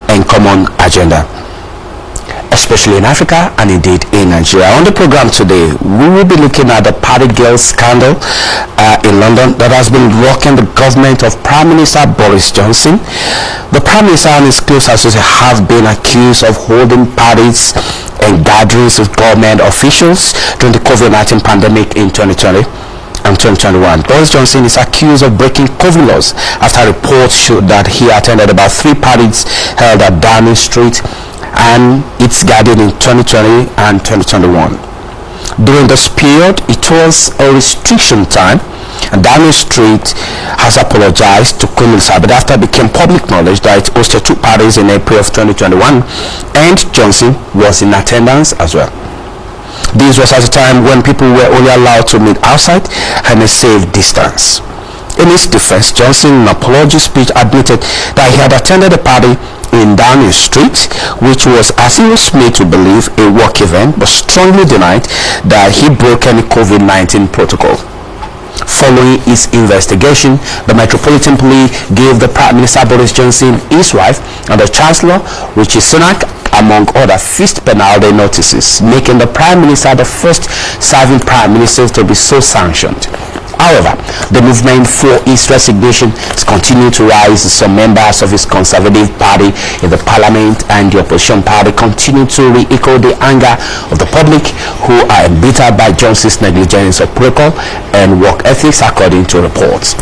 and common agenda, especially in Africa and indeed in Nigeria. On the program today, we will be looking at the Partygate scandal in London that has been rocking the government of Prime Minister Boris Johnson. The Prime Minister and his close associates have been accused of holding parties and gatherings with government officials during the COVID-19 pandemic in 2020 and 2021. Boris Johnson is accused of breaking COVID laws after reports showed that he attended about 3 parties held at Downing Street and its gathering in 2020 and 2021. During this period, it was a restriction time, and Downing Street has apologized to Queen Elizabeth after it became public knowledge that it hosted 2 parties in April of 2021, and Johnson was in attendance as well. This was at a time when people were only allowed to meet outside and a safe distance. In his defense, Johnson, in an apology speech, admitted that he had attended a party in Downing Street, which was, as he was made to believe, a work event, but strongly denied that he broke any COVID-19 protocol. Following his investigation, the Metropolitan Police gave the Prime Minister Boris Johnson, his wife, and the Chancellor Rishi Sunak, among other, fixed penalty notices, making the Prime Minister the first serving Prime Minister to be so sanctioned. However, the movement for his resignation has continued to rise. Some members of his Conservative Party in the Parliament and the opposition party continue to re-echo the anger of the public, who are embittered by Johnson's negligence of protocol and work ethics, according to reports.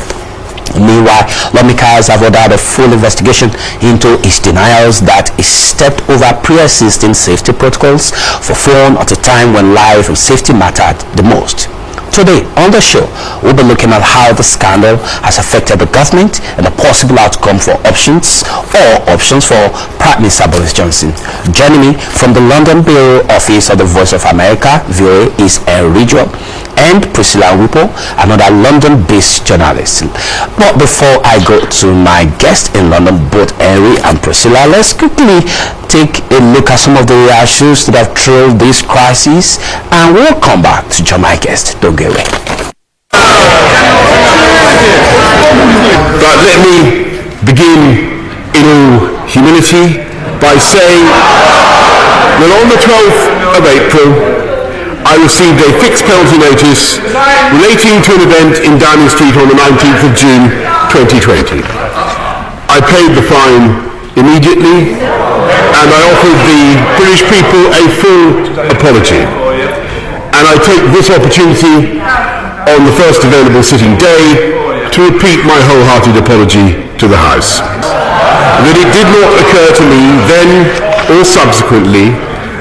Meanwhile, lawmakers have ordered a full investigation into his denials that he stepped over pre-existing safety protocols for phone at a time when life and safety mattered the most. Today on the show, we'll be looking at how the scandal has affected the government and the possible outcome for options for Prime Minister Boris Johnson. Joining me from the London Bureau Office of the Voice of America, VOA, is Ridgwell and Priscilla, another London-based journalist. But before I go to my guest in London, both Henry and Priscilla, let's quickly take a look at some of the issues that have trailed this crisis, and we'll come back to join my guest. Don't get away. But let me begin in all humility by saying that on the 12th of April, I received a fixed penalty notice relating to an event in Downing Street on the 19th of June 2020. I paid the fine immediately, and I offered the British people a full apology. And I take this opportunity on the first available sitting day to repeat my wholehearted apology to the House. That it did not occur to me then or subsequently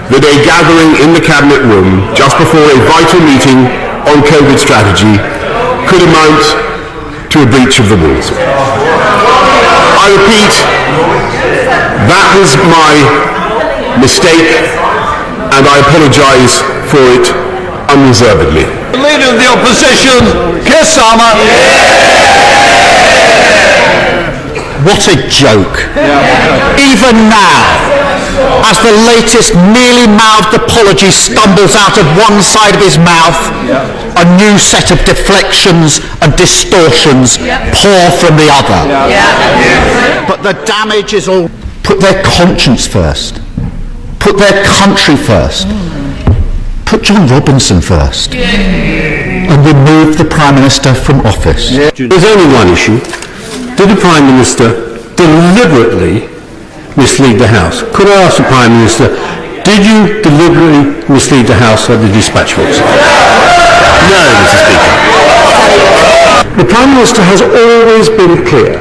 that a gathering in the Cabinet room just before a vital meeting on COVID strategy could amount to a breach of the rules. I repeat, that was my mistake, and I apologise for it unreservedly. The Leader of the Opposition, Keir Starmer. What a joke. Even now, as the latest mealy-mouthed apology stumbles out of one side of his mouth, a new set of deflections and distortions pour from the other. But the damage is all. Put their conscience first. Put their country first. Put John Robinson first. And remove the Prime Minister from office. There's only one issue. Did the Prime Minister deliberately mislead the House? Could I ask the Prime Minister, did you deliberately mislead the House at the dispatch box? No, Mr. Speaker. The Prime Minister has always been clear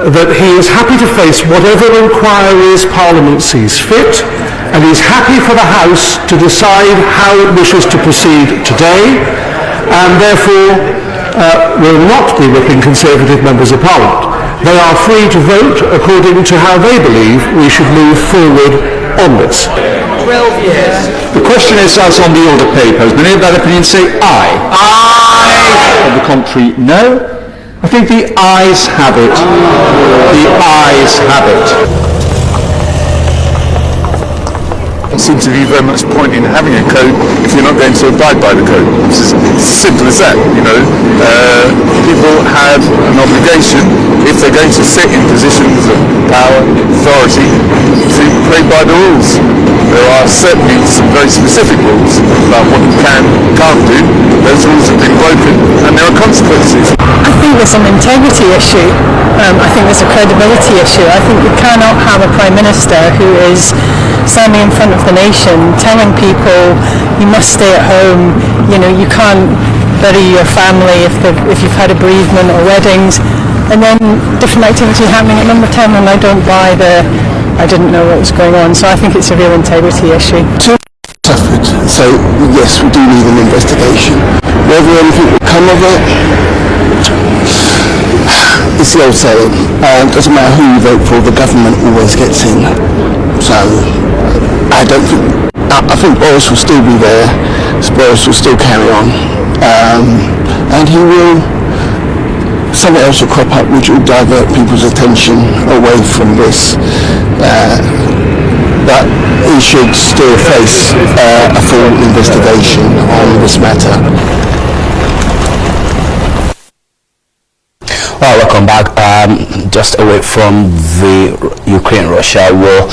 that he is happy to face whatever inquiries Parliament sees fit, and he's happy for the House to decide how it wishes to proceed today, and therefore will not be whipping Conservative members of Parliament. They are free to vote according to how they believe we should move forward on this. 12 years. The question is, as on the order papers, many of that opinion say aye. Aye! On the contrary, no. I think the ayes have it. The ayes have it. It seems to be very much point in having a code if you're not going to abide by the code. It's as simple as that, you know. People have an obligation, if they're going to sit in positions of power, authority, by the rules. There are certainly some very specific rules about what you can and can't do. Those rules have been broken, and there are consequences. I think there's an integrity issue. I think there's a credibility issue. I think you cannot have a Prime Minister who is standing in front of the nation telling people you must stay at home, you can't bury your family if you've had a bereavement or weddings, and then different activity happening at number 10, and I don't buy I didn't know what was going on. So I think it's a real integrity issue. Suffered. So yes, we do need an investigation. Whether anything will come of it, it's the old saying, doesn't matter who you vote for, the government always gets in. So I think Boris will still be there, Boris will still carry on, and something else will crop up which will divert people's attention away from this. But he should still face a full investigation on this matter. Well, welcome back. Just away from the Ukraine-Russia war,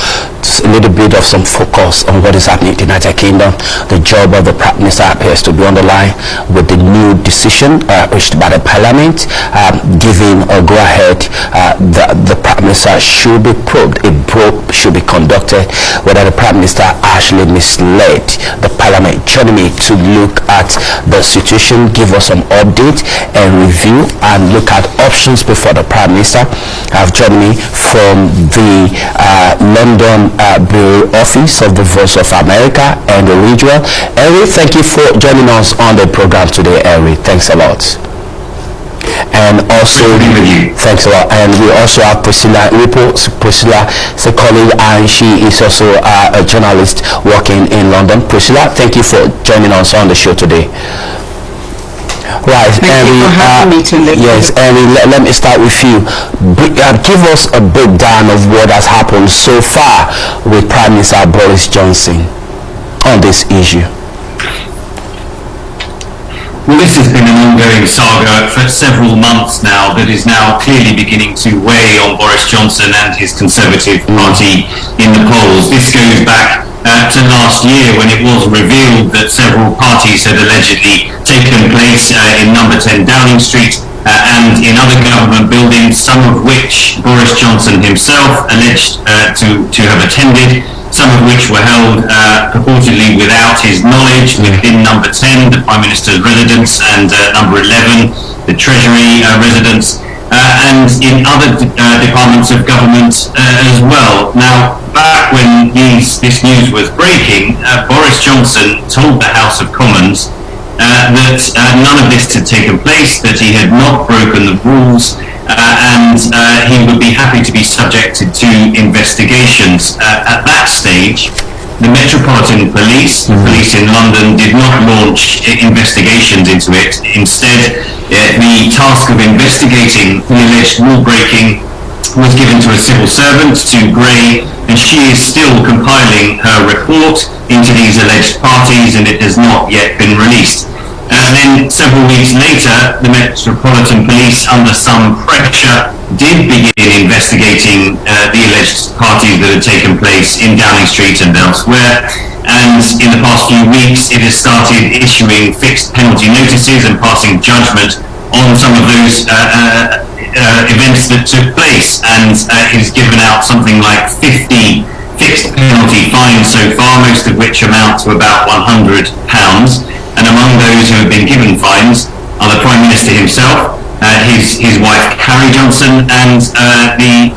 a little bit of some focus on what is happening in the United Kingdom. The job of the Prime Minister appears to be on the line with the new decision reached by the Parliament, giving a go-ahead that the Prime Minister should be probed. A probe should be conducted whether the Prime Minister actually misled the Parliament. Joining me to look at the situation, give us some update and review, and look at options before the Prime Minister. I've joined me from the London Bureau Office of the Voice of America and the Ridgwell. Henry, thank you for joining us on the program today, Henry. Thanks a lot. And also, thanks a lot. And we also have Priscilla Nwikpo. Priscilla is a colleague, and she is also a journalist working in London. Priscilla, thank you for joining us on the show today. Right, yes, Henry, let me start with you. Give us a breakdown of what has happened so far with Prime Minister Boris Johnson on this issue. Well, this has been an ongoing saga for several months now that is now clearly beginning to weigh on Boris Johnson and his Conservative Party in the polls. This goes back to last year when it was revealed that several parties had allegedly taken place in number 10 Downing Street and in other government buildings, some of which Boris Johnson himself alleged to have attended, some of which were held purportedly without his knowledge within number 10, the Prime Minister's residence, and number 11, the Treasury residence, and in other departments of government as well. Now, back when this news was breaking, Boris Johnson told the House of Commons that none of this had taken place, that he had not broken the rules, and he would be happy to be subjected to investigations. At that stage, the Metropolitan Police, the police in London, did not launch investigations into it. Instead, the task of investigating the alleged rule breaking was given to a civil servant, to Gray, and she is still compiling her report into these alleged parties, and it has not yet been released. And then several weeks later, the Metropolitan Police, under some pressure, did begin investigating the alleged parties that had taken place in Downing Street and elsewhere. And in the past few weeks, it has started issuing fixed penalty notices and passing judgment on some of those events that took place, and has given out something like 50 fixed penalty fines so far, most of which amount to about £100. And among those who have been given fines are the Prime Minister himself, his wife Carrie Johnson, and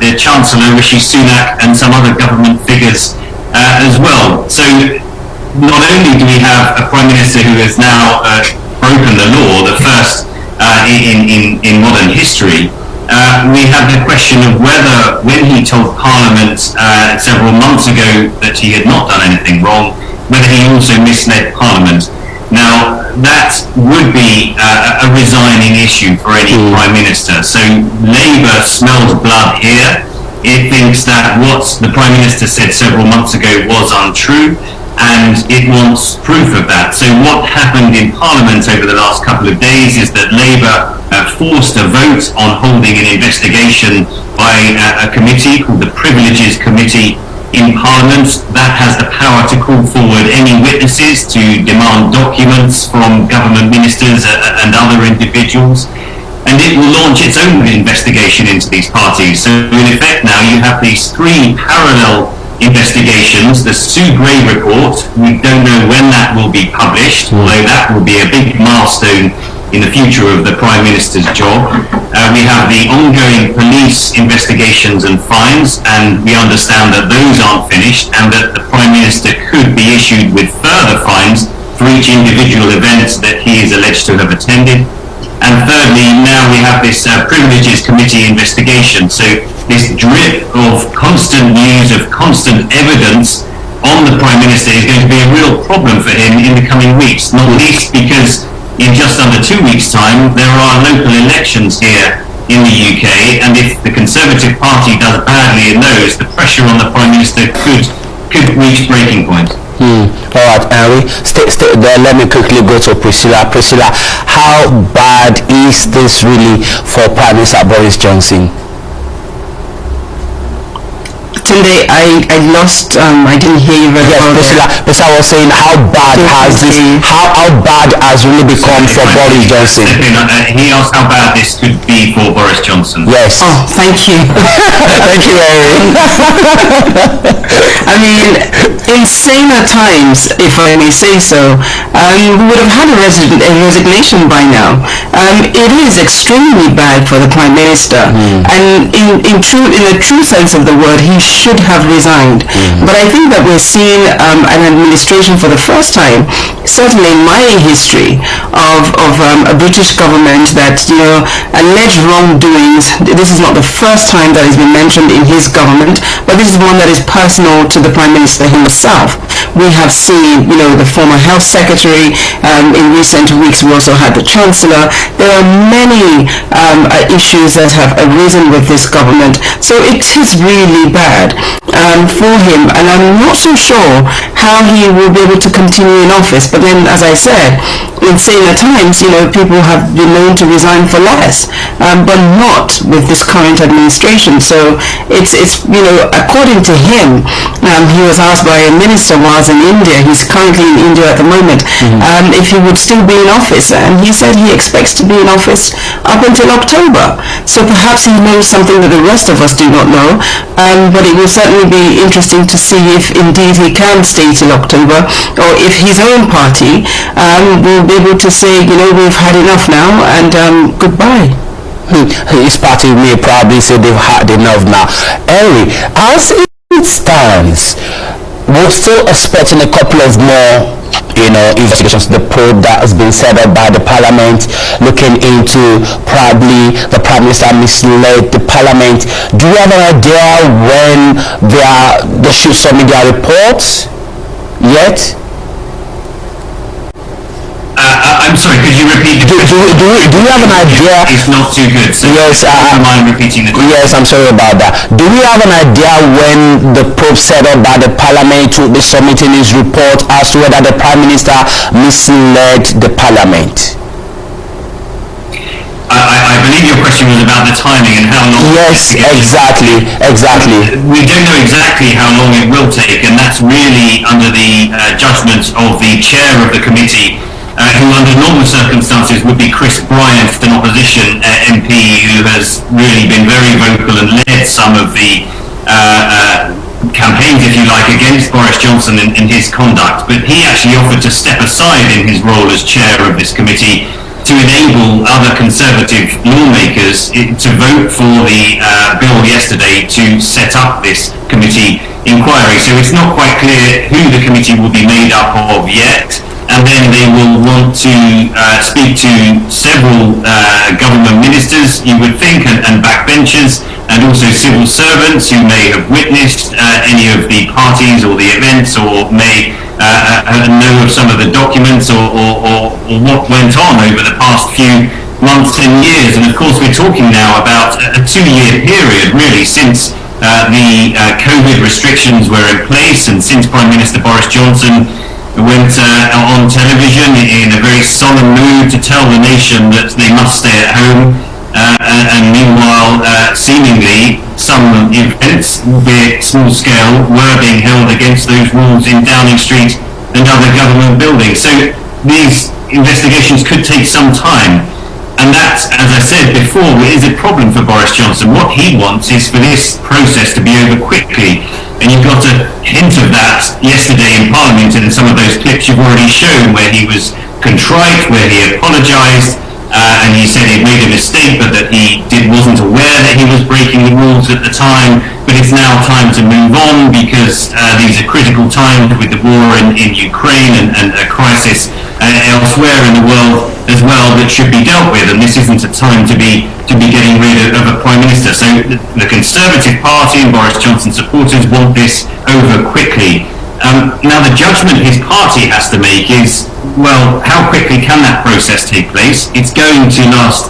the Chancellor Rishi Sunak, and some other government figures as well. So not only do we have a Prime Minister who has now broken the law, the first in modern history, we have the question of whether, when he told Parliament several months ago that he had not done anything wrong, whether he also misled Parliament. Now, that would be a resigning issue for any Prime Minister. So Labour smells blood here. It thinks that what the Prime Minister said several months ago was untrue, and it wants proof of that. So what happened in Parliament over the last couple of days is that Labour forced a vote on holding an investigation by a committee called the Privileges Committee in Parliament that has the power to call forward any witnesses, to demand documents from government ministers and other individuals, and it will launch its own investigation into these parties. So in effect now you have these three parallel investigations. The Sue Gray report, we don't know when that will be published, although that will be a big milestone in the future of the Prime Minister's job. We have the ongoing police investigations and fines, and we understand that those aren't finished and that the Prime Minister could be issued with further fines for each individual event that he is alleged to have attended. And thirdly, now we have this Privileges Committee investigation. So this drip of constant news, of constant evidence on the Prime Minister is going to be a real problem for him in the coming weeks, not least because in just under 2 weeks' time, there are local elections here in the UK, and if the Conservative Party does badly in those, the pressure on the Prime Minister could reach breaking point. All right, Henry, stay there. Let me quickly go to Priscilla. Priscilla, how bad is this really for Prime Minister Boris Johnson? Tunde, I lost. I didn't hear you very well. Priscilla was saying how bad has this? How bad has really become for Boris Johnson? He asked how bad this could be for Boris Johnson. Yes. Oh, thank you. Thank you, Henry. I mean, in saner times, if I may say so, we would have had a resignation by now. It is extremely bad for the Prime Minister, and in the true sense of the word, he should have resigned. But I think that we're seeing an administration for the first time, certainly in my history, of a British government that, alleged wrongdoings. This is not the first time that has been mentioned in his government, but this is one that is personal to the Prime Minister himself. We have seen, the former Health Secretary. In recent weeks, we also had the Chancellor. There are many issues that have arisen with this government. So it is really bad for him, and I'm not so sure how he will be able to continue in office. But then, as I said, in saner times, people have been known to resign for less, but not with this current administration. So it's according to him, he was asked by a minister whilst in India, he's currently in India at the moment, if he would still be in office, and he said he expects to be in office up until October. So perhaps he knows something that the rest of us do not know, but it will certainly be interesting to see if indeed he can stay till October, or if his own party will be able to say, we've had enough now, and goodbye. His party may probably say they've had enough now. Henry, as it stands, we're still expecting a couple of more investigations. The probe that has been set up by the Parliament, looking into probably the Prime Minister misled the Parliament. Do you have an idea when they should submit their reports yet? I'm sorry, could you repeat? Do you have an idea? It's not too good. So yes, don't mind repeating the question. Yes, I'm sorry about that. Do we have an idea when the probe set up by the Parliament will be submitting his report as to whether the Prime Minister misled the Parliament? I believe your question was about the timing and how long. Yes, exactly. We don't know exactly how long it will take, and that's really under the judgment of the chair of the committee, who under normal circumstances would be Chris Bryant, an opposition MP who has really been very vocal and led some of the campaigns, if you like, against Boris Johnson in his conduct. But he actually offered to step aside in his role as chair of this committee to enable other Conservative lawmakers to vote for the bill yesterday to set up this committee inquiry. So it's not quite clear who the committee will be made up of yet. And then they will want to speak to several government ministers, you would think, and backbenchers, and also civil servants who may have witnessed any of the parties or the events, or may know of some of the documents or what went on over the past few months and years. And of course, we're talking now about a 2-year period, really, since the COVID restrictions were in place, and since Prime Minister Boris Johnson went on television in a very solemn mood to tell the nation that they must stay at home. and meanwhile, seemingly, some events, albeit small scale, were being held against those rules in Downing Street and other government buildings. So these investigations could take some time. And that, as I said before, is a problem for Boris Johnson. What he wants is for this process to be over quickly. And you got a hint of that yesterday in Parliament in some of those clips you've already shown, where he was contrite, where he apologised, and he said he'd made a mistake, but that he wasn't aware that he was breaking the rules at the time. But it's now time to move on, because these are critical times with the war in Ukraine and a crisis elsewhere in the world as well that should be dealt with, and this isn't a time to be getting rid of a Prime Minister. So the Conservative Party and Boris Johnson supporters want this over quickly. Now the judgment his party has to make is, well, how quickly can that process take place? It's going to last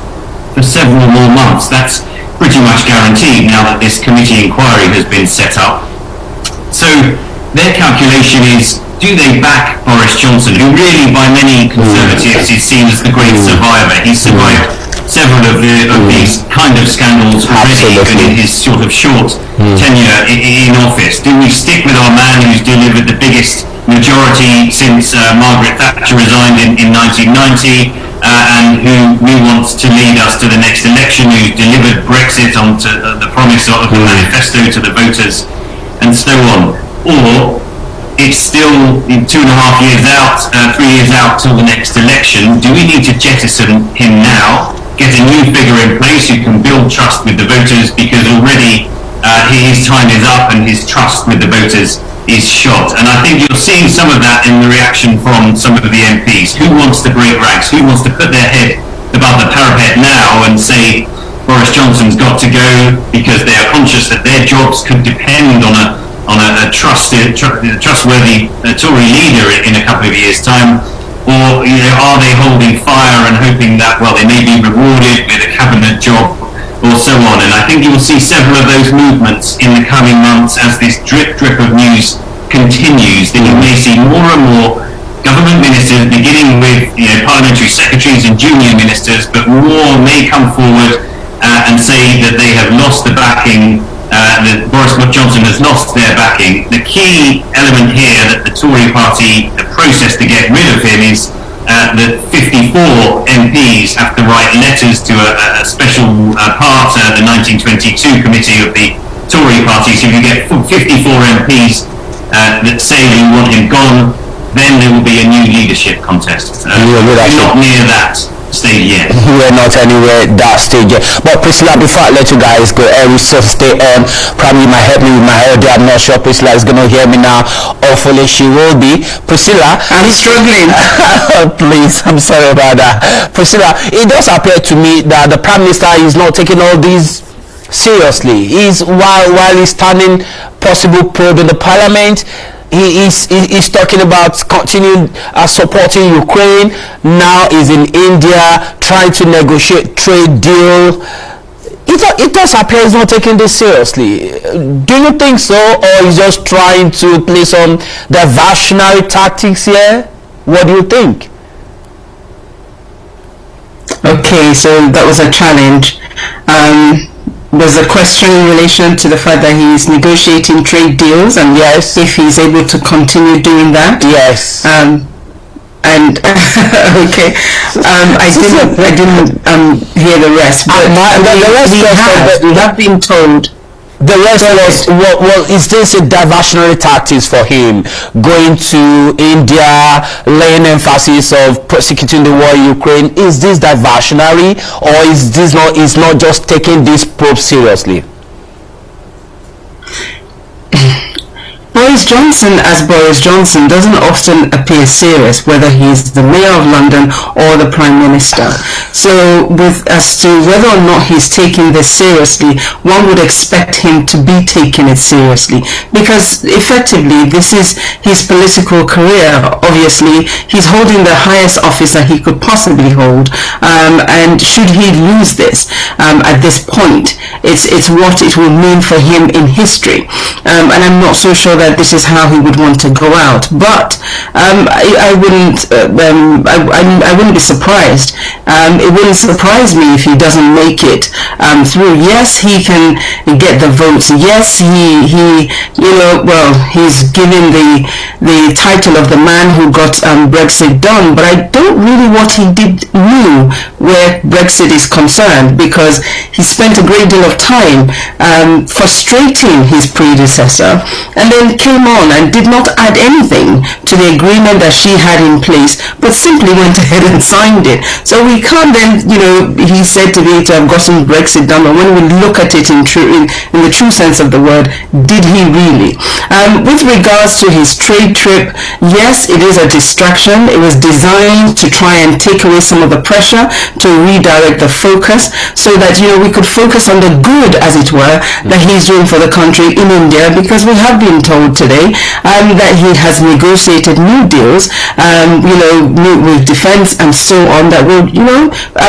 for several more months. That's pretty much guaranteed now that this committee inquiry has been set up. So their calculation is, do they back Boris Johnson, who really by many Conservatives is seen as the great survivor? He's survived several of these kind of scandals already, even in his sort of short tenure in office. Do we stick with our man who's delivered the biggest majority since Margaret Thatcher resigned in 1990, and who wants to lead us to the next election, who's delivered Brexit onto the promise of the manifesto to the voters, and so on? Or it's still 2.5 years out, 3 years out till the next election. Do we need to jettison him now, get a new figure in place who can build trust with the voters, because already his time is up and his trust with the voters is shot? And I think you're seeing some of that in the reaction from some of the MPs. Who wants to break ranks? Who wants to put their head above the parapet now and say Boris Johnson's got to go, because they are conscious that their jobs could depend on a trustworthy Tory leader in a couple of years' time? Or are they holding fire and hoping that, well, they may be rewarded with a cabinet job or so on? And I think you will see several of those movements in the coming months as this drip of news continues, that you may see more and more government ministers, beginning with parliamentary secretaries and junior ministers, but more may come forward and say that they have lost the backing, that Boris Johnson has lost their backing. The key element here that the Tory party, the process to get rid of him, is that 54 MPs have to write letters to a special part, the 1922 committee of the Tory party. So if you get 54 MPs that say they want him gone, then there will be a new leadership contest. We're not near that stage yet. We're not anywhere that stage yet. But Priscilla, before I let you guys go, we still stay on. Probably you might help me with my audio. I'm not sure Priscilla is going to hear me now. Hopefully she will be. Priscilla, I'm struggling. Please, I'm sorry about that. Priscilla, it does appear to me that the Prime Minister is not taking all these seriously. While he's standing possible probe in the Parliament, he's talking about continuing supporting Ukraine. Now he's in India trying to negotiate trade deal. It does appear he's not taking this seriously. Do you think so, or he's just trying to play some diversionary tactics here? What do you think? Okay, so that was a challenge. Was a question in relation to the fact that he's negotiating trade deals, and yes, if he's able to continue doing that. Yes. And okay, I didn't hear the rest. But we have been told. The rest was, well, is this a diversionary tactics for him, going to India, laying emphasis of prosecuting the war in Ukraine? Is this diversionary, or is not just taking this probe seriously? Boris Johnson, as Boris Johnson, doesn't often appear serious, whether he's the Mayor of London or the Prime Minister. So as to whether or not he's taking this seriously, one would expect him to be taking it seriously, because effectively this is his political career. Obviously, he's holding the highest office that he could possibly hold, and should he lose this at this point, it's what it will mean for him in history. And I'm not so sure that this is how he would want to go out. But I wouldn't be surprised. It wouldn't surprise me if he doesn't make it through. Yes, he can get the votes. Yes, he's given the title of the man who got Brexit done. But I don't really what he did knew where Brexit is concerned, because he spent a great deal of time frustrating his predecessor, and then came on and did not add anything to the agreement that she had in place, but simply went ahead and signed it. So we can't then, he said to me to have gotten Brexit done, but when we look at it in the true sense of the word, did he really? With regards to his trade trip, yes, it is a distraction. It was designed to try and take away some of the pressure, to redirect the focus, so that we could focus on the good, as it were, that he's doing for the country in India, because we have been told today that he has negotiated new deals, with defense and so on, that will,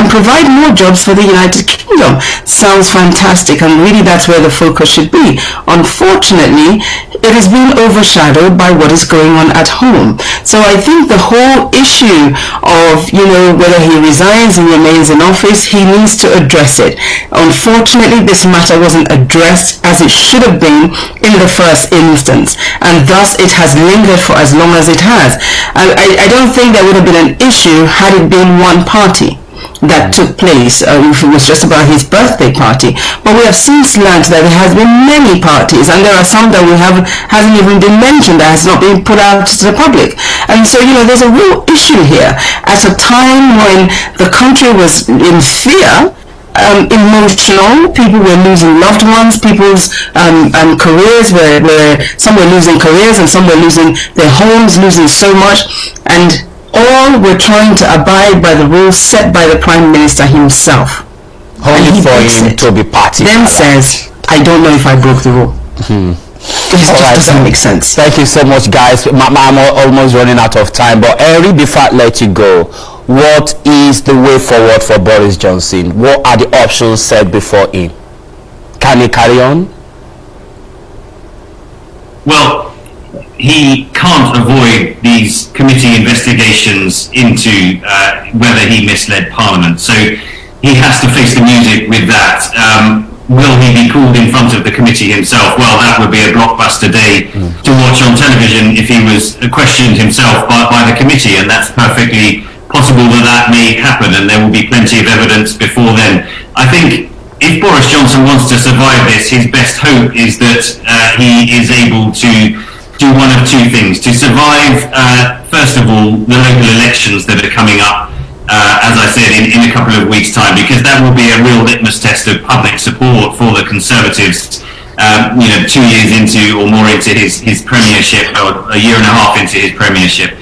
provide more jobs for the United Kingdom. Sounds fantastic, and really that's where the focus should be. Unfortunately, it has been overshadowed by what is going on at home. So I think the whole issue of, whether he resigns and remains in office, he needs to address it. Unfortunately, this matter wasn't addressed as it should have been in the first instance, and thus it has lingered for as long as it has. I don't think there would have been an issue had it been one party that took place, if it was just about his birthday party. But we have since learned that there has been many parties, and there are some that hasn't even been mentioned, that has not been put out to the public. And so, there's a real issue here at a time when the country was in fear, emotional. People were losing loved ones. People's careers some were losing careers, and some were losing their homes, losing so much, and all were trying to abide by the rules set by the Prime Minister himself. Only for him to be party. Then says, I don't know if I broke the rule. It just doesn't make sense. Thank you so much, guys. I'm almost running out of time, but Henry, before I let you go, what is the way forward for Boris Johnson? What are the options set before him? Can he carry on? Well, he can't avoid these committee investigations into whether he misled Parliament. So he has to face the music with that. Will he be called in front of the committee himself? Well, that would be a blockbuster day to watch on television if he was questioned himself by the committee, and that's perfectly possible that may happen, and there will be plenty of evidence before then. I think if Boris Johnson wants to survive this, his best hope is that he is able to do one of two things. To survive, first of all, the local elections that are coming up, as I said, in a couple of weeks' time, because that will be a real litmus test of public support for the Conservatives, 2 years into or more into his premiership, or a year and a half into his premiership.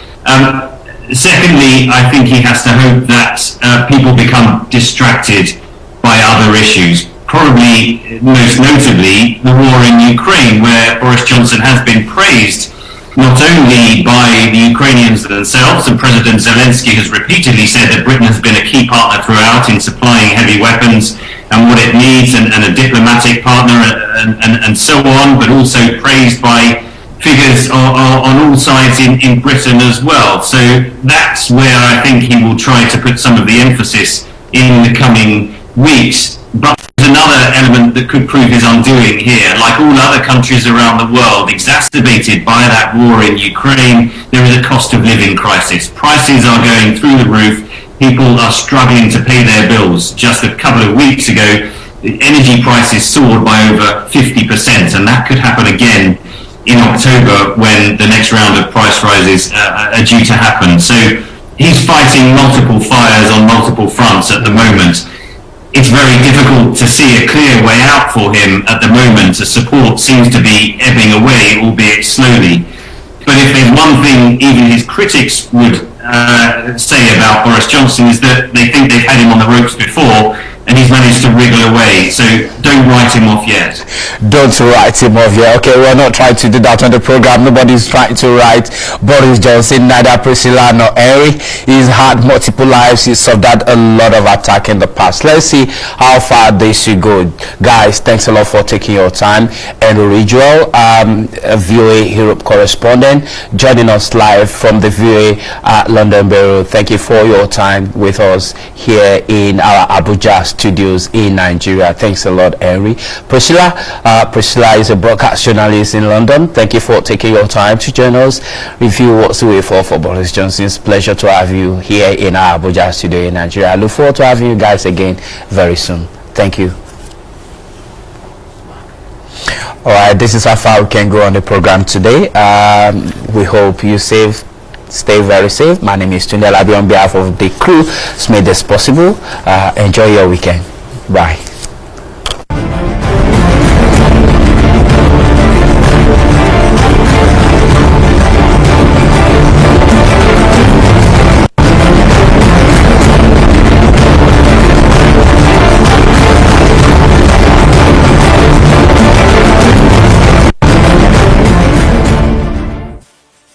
Secondly, I think he has to hope that people become distracted by other issues, probably most notably the war in Ukraine, where Boris Johnson has been praised not only by the Ukrainians themselves, and President Zelensky has repeatedly said that Britain has been a key partner throughout in supplying heavy weapons and what it needs, and a diplomatic partner and so on, but also praised by figures on all sides in Britain as well. So that's where I think he will try to put some of the emphasis in the coming weeks. But there's another element that could prove his undoing here. Like all other countries around the world, exacerbated by that war in Ukraine, there is a cost of living crisis. Prices are going through the roof. People are struggling to pay their bills. Just a couple of weeks ago, the energy prices soared by over 50%, and that could happen again in October when the next round of price rises are due to happen. So he's fighting multiple fires on multiple fronts at the moment. It's very difficult to see a clear way out for him at the moment. The support seems to be ebbing away, albeit slowly. But if there's one thing even his critics would say about Boris Johnson, is that they think they've had him on the ropes before, and he's managed to wriggle away. So don't write him off yet. Don't write him off yet. Okay, we're not trying to do that on the program. Nobody's trying to write Boris Johnson, neither Priscilla nor Henry. He's had multiple lives. He's suffered a lot of attack in the past. Let's see how far this should go. Guys, thanks a lot for taking your time. And Ridgwell, VOA Europe correspondent, joining us live from the VOA London Bureau. Thank you for your time with us here in our Abuja studios in Nigeria. Thanks a lot, Henry. Priscilla is a broadcast journalist in London. Thank you for taking your time to join us. Review what's the way forward for Boris Johnson. It's a pleasure to have you here in our Abuja studio in Nigeria. I look forward to having you guys again very soon. Thank you. All right, this is how far we can go on the program today. We hope you stay very safe. My name is Tunde Labi on behalf of the crew who's made this possible. Enjoy your weekend. Bye.